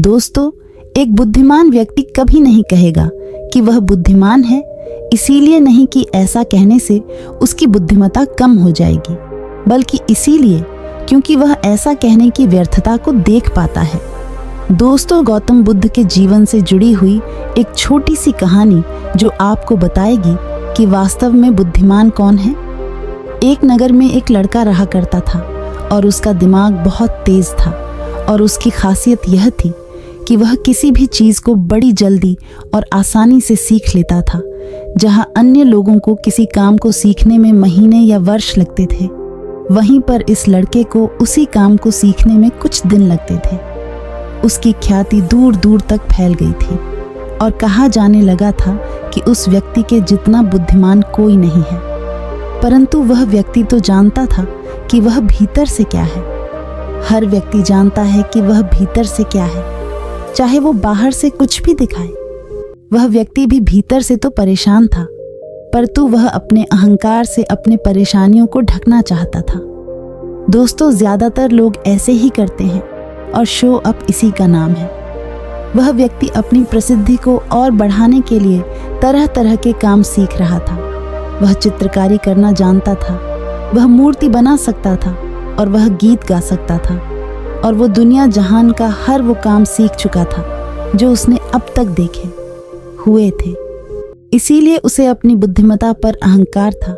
दोस्तों, एक बुद्धिमान व्यक्ति कभी नहीं कहेगा कि वह बुद्धिमान है, इसीलिए नहीं कि ऐसा कहने से उसकी बुद्धिमत्ता कम हो जाएगी, बल्कि इसीलिए क्योंकि वह ऐसा कहने की व्यर्थता को देख पाता है। दोस्तों, गौतम बुद्ध के जीवन से जुड़ी हुई एक छोटी सी कहानी जो आपको बताएगी कि वास्तव में बुद्धिमान कौन है। एक नगर में एक लड़का रहा करता था और उसका दिमाग बहुत तेज था और उसकी खासियत यह थी कि वह किसी भी चीज़ को बड़ी जल्दी और आसानी से सीख लेता था। जहां अन्य लोगों को किसी काम को सीखने में महीने या वर्ष लगते थे, वहीं पर इस लड़के को उसी काम को सीखने में कुछ दिन लगते थे। उसकी ख्याति दूर दूर तक फैल गई थी और कहा जाने लगा था कि उस व्यक्ति के जितना बुद्धिमान कोई नहीं है। परंतु वह व्यक्ति तो जानता था कि वह भीतर से क्या है। हर व्यक्ति जानता है कि वह भीतर से क्या है, चाहे वो बाहर से कुछ भी दिखाए। वह व्यक्ति भी भीतर से तो परेशान था, परंतु वह अपने अहंकार से अपने परेशानियों को ढकना चाहता था। दोस्तों, ज्यादातर लोग ऐसे ही करते हैं और शो अप इसी का नाम है। वह व्यक्ति अपनी प्रसिद्धि को और बढ़ाने के लिए तरह तरह के काम सीख रहा था। वह चित्रकारी करना जानता था, वह मूर्ति बना सकता था और वह गीत गा सकता था और वो दुनिया जहान का हर वो काम सीख चुका था जो उसने अब तक देखे हुए थे। इसीलिए उसे अपनी बुद्धिमत्ता पर अहंकार था,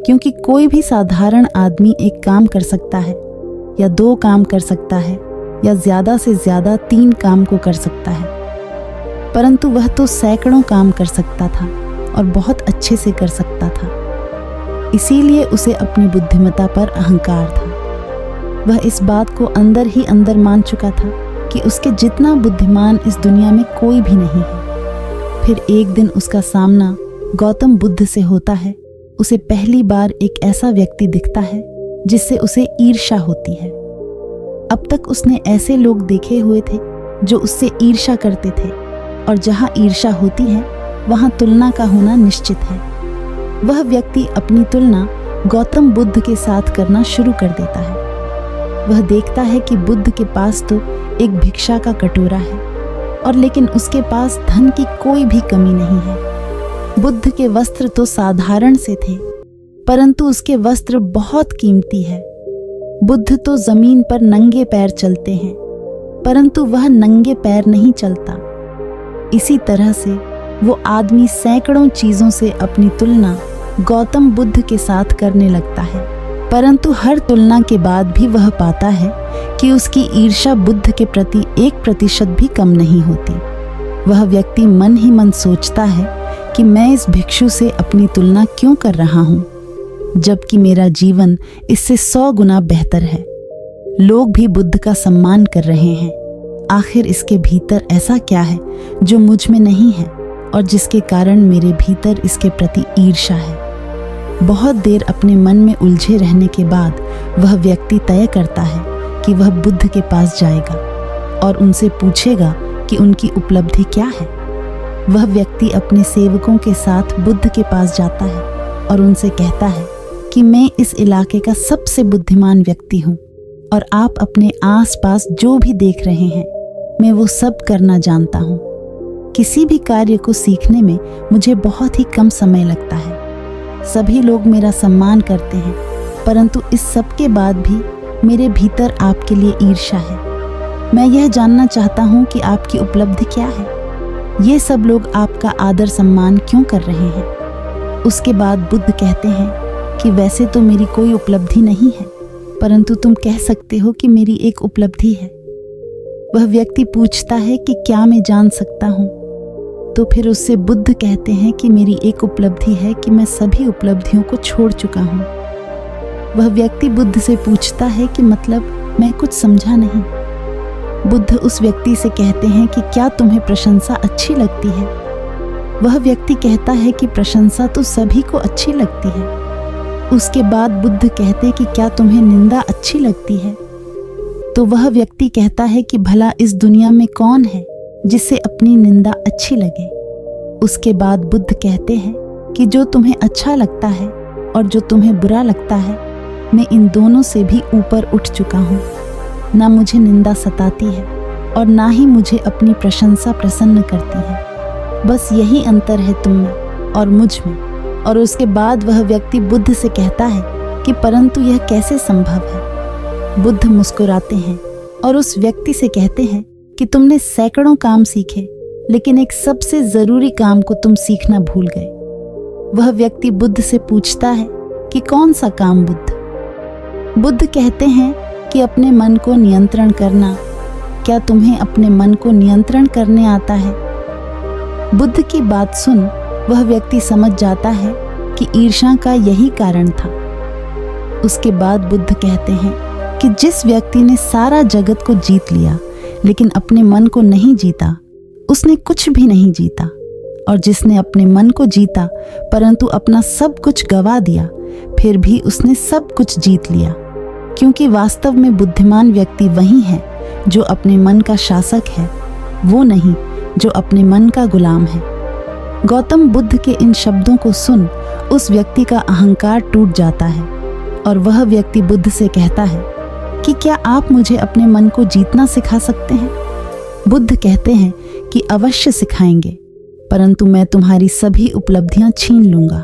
क्योंकि कोई भी साधारण आदमी एक काम कर सकता है या 2 काम कर सकता है या ज़्यादा से ज़्यादा 3 काम को कर सकता है, परंतु वह तो सैकड़ों काम कर सकता था और बहुत अच्छे से कर सकता था। इसीलिए उसे अपनी बुद्धिमत्ता पर अहंकार था। वह इस बात को अंदर ही अंदर मान चुका था कि उसके जितना बुद्धिमान इस दुनिया में कोई भी नहीं है। फिर एक दिन उसका सामना गौतम बुद्ध से होता है। उसे पहली बार एक ऐसा व्यक्ति दिखता है जिससे उसे ईर्ष्या होती है। अब तक उसने ऐसे लोग देखे हुए थे जो उससे ईर्ष्या करते थे, और जहां ईर्ष्या होती है वहां तुलना का होना निश्चित है। वह व्यक्ति अपनी तुलना गौतम बुद्ध के साथ करना शुरू कर देता है। वह देखता है कि बुद्ध के पास तो एक भिक्षा का कटोरा है, और लेकिन उसके पास धन की कोई भी कमी नहीं है। बुद्ध के वस्त्र तो साधारण से थे, परंतु उसके वस्त्र बहुत कीमती है। बुद्ध तो जमीन पर नंगे पैर चलते हैं, परंतु वह नंगे पैर नहीं चलता। इसी तरह से वो आदमी सैकड़ों चीजों से अपनी तुलना गौतम बुद्ध के साथ करने लगता है, परंतु हर तुलना के बाद भी वह पाता है कि उसकी ईर्ष्या बुद्ध के प्रति 1% भी कम नहीं होती। वह व्यक्ति मन ही मन सोचता है कि मैं इस भिक्षु से अपनी तुलना क्यों कर रहा हूँ, जबकि मेरा जीवन इससे 100 गुना बेहतर है। लोग भी बुद्ध का सम्मान कर रहे हैं। आखिर इसके भीतर ऐसा क्या है जो मुझ में नहीं है और जिसके कारण मेरे भीतर इसके प्रति ईर्ष्या है। बहुत देर अपने मन में उलझे रहने के बाद वह व्यक्ति तय करता है कि वह बुद्ध के पास जाएगा और उनसे पूछेगा कि उनकी उपलब्धि क्या है। वह व्यक्ति अपने सेवकों के साथ बुद्ध के पास जाता है और उनसे कहता है कि मैं इस इलाके का सबसे बुद्धिमान व्यक्ति हूँ और आप अपने आसपास जो भी देख रहे हैं मैं वो सब करना जानता हूँ। किसी भी कार्य को सीखने में मुझे बहुत ही कम समय लगता है। सभी लोग मेरा सम्मान करते हैं, परंतु इस सब के बाद भी मेरे भीतर आपके लिए ईर्ष्या है। मैं यह जानना चाहता हूँ कि आपकी उपलब्धि क्या है। ये सब लोग आपका आदर सम्मान क्यों कर रहे हैं। उसके बाद बुद्ध कहते हैं कि वैसे तो मेरी कोई उपलब्धि नहीं है, परंतु तुम कह सकते हो कि मेरी एक उपलब्धि है। वह व्यक्ति पूछता है कि क्या मैं जान सकता हूँ। तो फिर उससे बुद्ध कहते हैं कि मेरी एक उपलब्धि है कि मैं सभी उपलब्धियों को छोड़ चुका हूँ। वह व्यक्ति बुद्ध से पूछता है कि मतलब मैं कुछ समझा नहीं। बुद्ध उस व्यक्ति से कहते हैं कि क्या तुम्हें प्रशंसा अच्छी लगती है। वह व्यक्ति कहता है कि प्रशंसा तो सभी को अच्छी लगती है। उसके बाद बुद्ध कहते कि क्या तुम्हें निंदा अच्छी लगती है। तो वह व्यक्ति कहता है कि भला इस दुनिया में कौन है जिसे अपनी निंदा अच्छी लगे। उसके बाद बुद्ध कहते हैं कि जो तुम्हें अच्छा लगता है और जो तुम्हें बुरा लगता है, मैं इन दोनों से भी ऊपर उठ चुका हूँ। ना मुझे निंदा सताती है और ना ही मुझे अपनी प्रशंसा प्रसन्न करती है। बस यही अंतर है तुम में और मुझ में। और उसके बाद वह व्यक्ति बुद्ध से कहता है कि परंतु यह कैसे संभव है। बुद्ध मुस्कुराते हैं और उस व्यक्ति से कहते हैं कि तुमने सैकड़ों काम सीखे, लेकिन एक सबसे जरूरी काम को तुम सीखना भूल गए। वह व्यक्ति बुद्ध से पूछता है कि कौन सा काम बुद्ध? बुद्ध कहते हैं कि अपने मन को नियंत्रण करना। क्या तुम्हें अपने मन को नियंत्रण करने आता है? बुद्ध की बात सुन वह व्यक्ति समझ जाता है कि ईर्ष्या का यही कारण था। उसके बाद बुद्ध कहते हैं कि जिस व्यक्ति ने सारा जगत को जीत लिया लेकिन अपने मन को नहीं जीता, उसने कुछ भी नहीं जीता। और जिसने अपने मन को जीता परंतु अपना सब कुछ गवा दिया, फिर भी उसने सब कुछ जीत लिया। क्योंकि वास्तव में बुद्धिमान व्यक्ति वही है जो अपने मन का शासक है, वो नहीं जो अपने मन का गुलाम है। गौतम बुद्ध के इन शब्दों को सुन उस व्यक्ति का अहंकार टूट जाता है और वह व्यक्ति बुद्ध से कहता है कि क्या आप मुझे अपने मन को जीतना सिखा सकते हैं? बुद्ध कहते हैं कि अवश्य सिखाएंगे, परंतु मैं तुम्हारी सभी उपलब्धियां छीन लूंगा।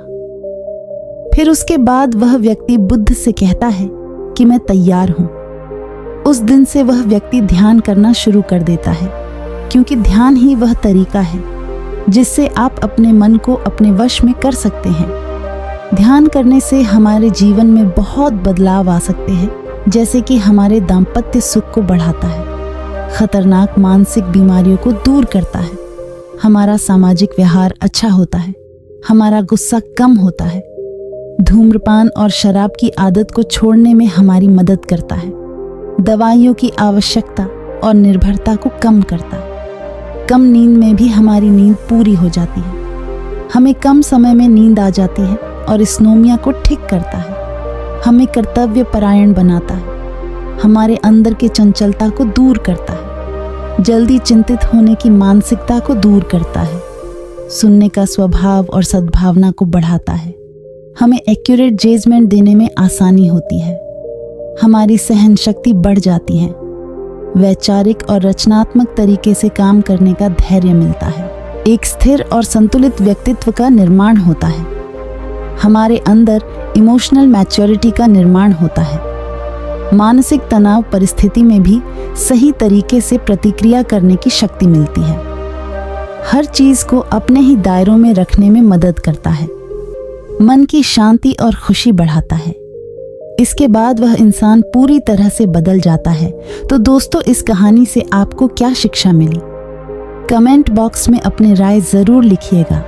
फिर उसके बाद वह व्यक्ति बुद्ध से कहता है कि मैं तैयार हूं। उस दिन से वह व्यक्ति ध्यान करना शुरू कर देता है, क्योंकि ध्यान ही वह तरीका है जिससे आप अपने मन को अपने वश में कर सकते हैं। ध्यान करने से हमारे जीवन में बहुत बदलाव आ सकते हैं, जैसे कि हमारे दाम्पत्य सुख को बढ़ाता है, खतरनाक मानसिक बीमारियों को दूर करता है, हमारा सामाजिक व्यवहार अच्छा होता है, हमारा गुस्सा कम होता है, धूम्रपान और शराब की आदत को छोड़ने में हमारी मदद करता है, दवाइयों की आवश्यकता और निर्भरता को कम करता है। कम नींद में भी हमारी नींद पूरी हो जाती है, हमें कम समय में नींद आ जाती है और स्नोमिया को ठीक करता है, हमें कर्तव्य परायण बनाता है, हमारे अंदर के चंचलता को दूर करता है, जल्दी चिंतित होने की मानसिकता को दूर करता है, सुनने का स्वभाव और सद्भावना को बढ़ाता है, हमें एक्यूरेट जजमेंट देने में आसानी होती है, हमारी सहन शक्ति बढ़ जाती है, वैचारिक और रचनात्मक तरीके से काम करने का धैर्य मिलता है, एक स्थिर और संतुलित व्यक्तित्व का निर्माण होता है, हमारे अंदर इमोशनल मैच्योरिटी का निर्माण होता है, मानसिक तनाव परिस्थिति में भी सही तरीके से प्रतिक्रिया करने की शक्ति मिलती है, हर चीज को अपने ही दायरों में रखने में मदद करता है, मन की शांति और खुशी बढ़ाता है। इसके बाद वह इंसान पूरी तरह से बदल जाता है। तो दोस्तों, इस कहानी से आपको क्या शिक्षा मिली? कमेंट बॉक्स में अपनी राय जरूर लिखिएगा।